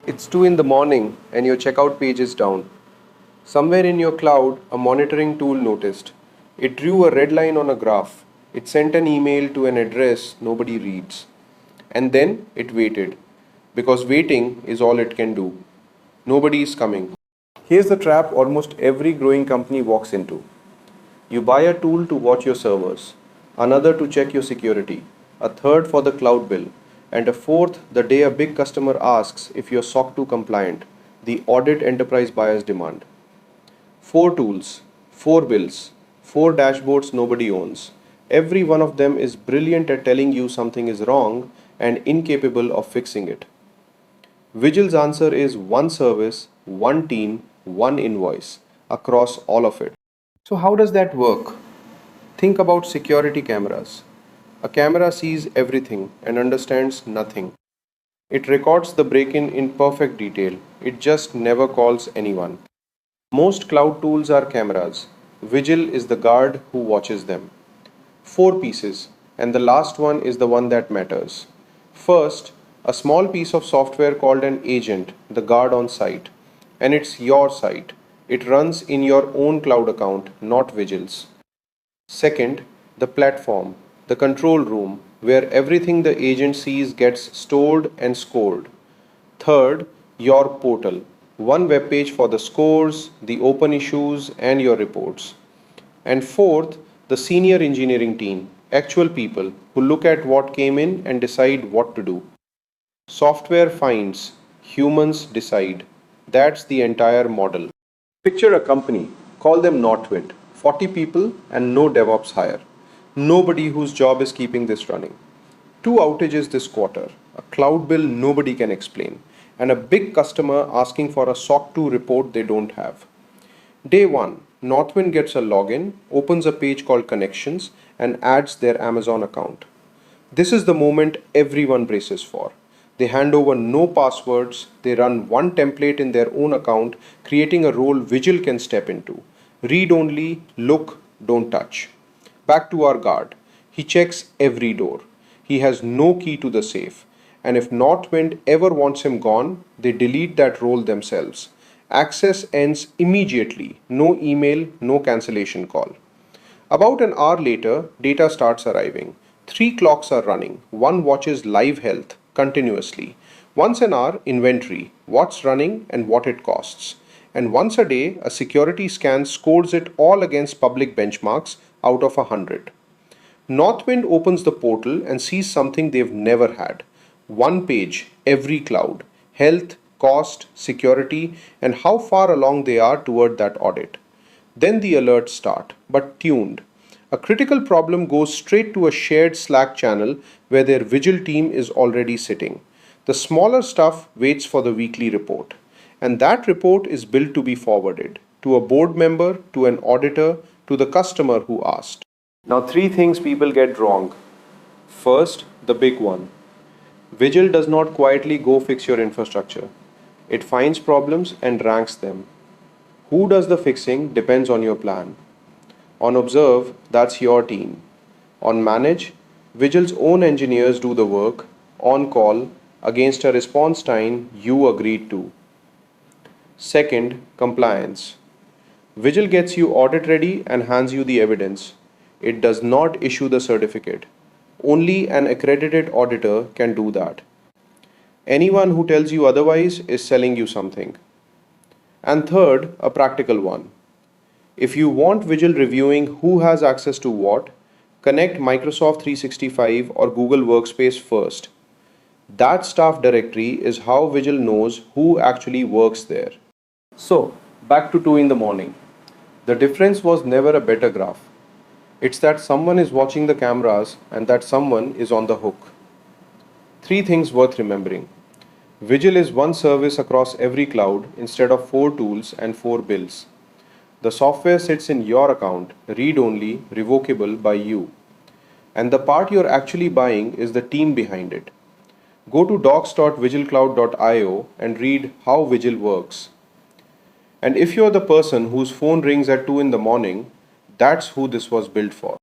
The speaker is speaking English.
It's 2 in the morning and your checkout page is down. Somewhere in your cloud, a monitoring tool noticed. It drew a red line on a graph. It sent an email to an address nobody reads. And then it waited. Because waiting is all it can do. Nobody is coming. Here's the trap almost every growing company walks into. You buy a tool to watch your servers, another to check your security, a third for the cloud bill, and a fourth the day a big customer asks if you're SOC 2 compliant, the audit enterprise buyers demand. Four tools, four bills, four dashboards nobody owns. Every one of them is brilliant at telling you something is wrong and incapable of fixing it. Vigil's answer is one service, one team, one invoice across all of it. So, how does that work? Think about security cameras. A camera sees everything and understands nothing. It records the break in perfect detail. It just never calls anyone. Most cloud tools are cameras. Vigil is the guard who watches them. Four pieces, and the last one is the one that matters. First, a small piece of software called an agent, the guard on site. And it's your site. It runs in your own cloud account, not Vigil's. Second, the platform, the control room, where everything the agent sees gets stored and scored. Third, your portal, one web page for the scores, the open issues, and your reports. And fourth, the senior engineering team, actual people who look at what came in and decide what to do. Software finds, humans decide. That's the entire model. Picture a company, call them Northwind, 40 people and no DevOps hire. Nobody whose job is keeping this running. Two outages this quarter, a cloud bill nobody can explain, and a big customer asking for a SOC 2 report they don't have. Day 1, Northwind gets a login, opens a page called Connections, and adds their Amazon account. This is the moment everyone braces for. They hand over no passwords, they run one template in their own account, creating a role Vigil can step into. Read only, look, don't touch. Back to our guard. He checks every door. He has no key to the safe. And if Northwind ever wants him gone, they delete that role themselves. Access ends immediately. No email, no cancellation call. About an hour later, data starts arriving. Three clocks are running. One watches live health continuously. Once an hour, inventory, what's running and what it costs. And once a day, a security scan scores it all against public benchmarks out of 100. Northwind opens the portal and sees something they've never had. One page, every cloud, health, cost, security, and how far along they are toward that audit. Then the alerts start, but tuned. A critical problem goes straight to a shared Slack channel where their Vigil team is already sitting. The smaller stuff waits for the weekly report. And that report is built to be forwarded to a board member, to an auditor, to the customer who asked. Now, three things people get wrong. First, the big one. Vigil does not quietly go fix your infrastructure. It finds problems and ranks them. Who does the fixing depends on your plan. On observe, that's your team. On manage, Vigil's own engineers do the work, on call, against a response time you agreed to. Second, compliance. Vigil gets you audit ready and hands you the evidence. It does not issue the certificate. Only an accredited auditor can do that. Anyone who tells you otherwise is selling you something. And third, a practical one. If you want Vigil reviewing who has access to what, connect Microsoft 365 or Google Workspace first. That staff directory is how Vigil knows who actually works there. So, back to 2 in the morning. The difference was never a better graph. It's that someone is watching the cameras and that someone is on the hook. Three things worth remembering. Vigil is one service across every cloud instead of four tools and four bills. The software sits in your account, read only, revocable by you. And the part you're actually buying is the team behind it. Go to docs.vigilcloud.io and read how Vigil works. And if you're the person whose phone rings at 2 in the morning, that's who this was built for.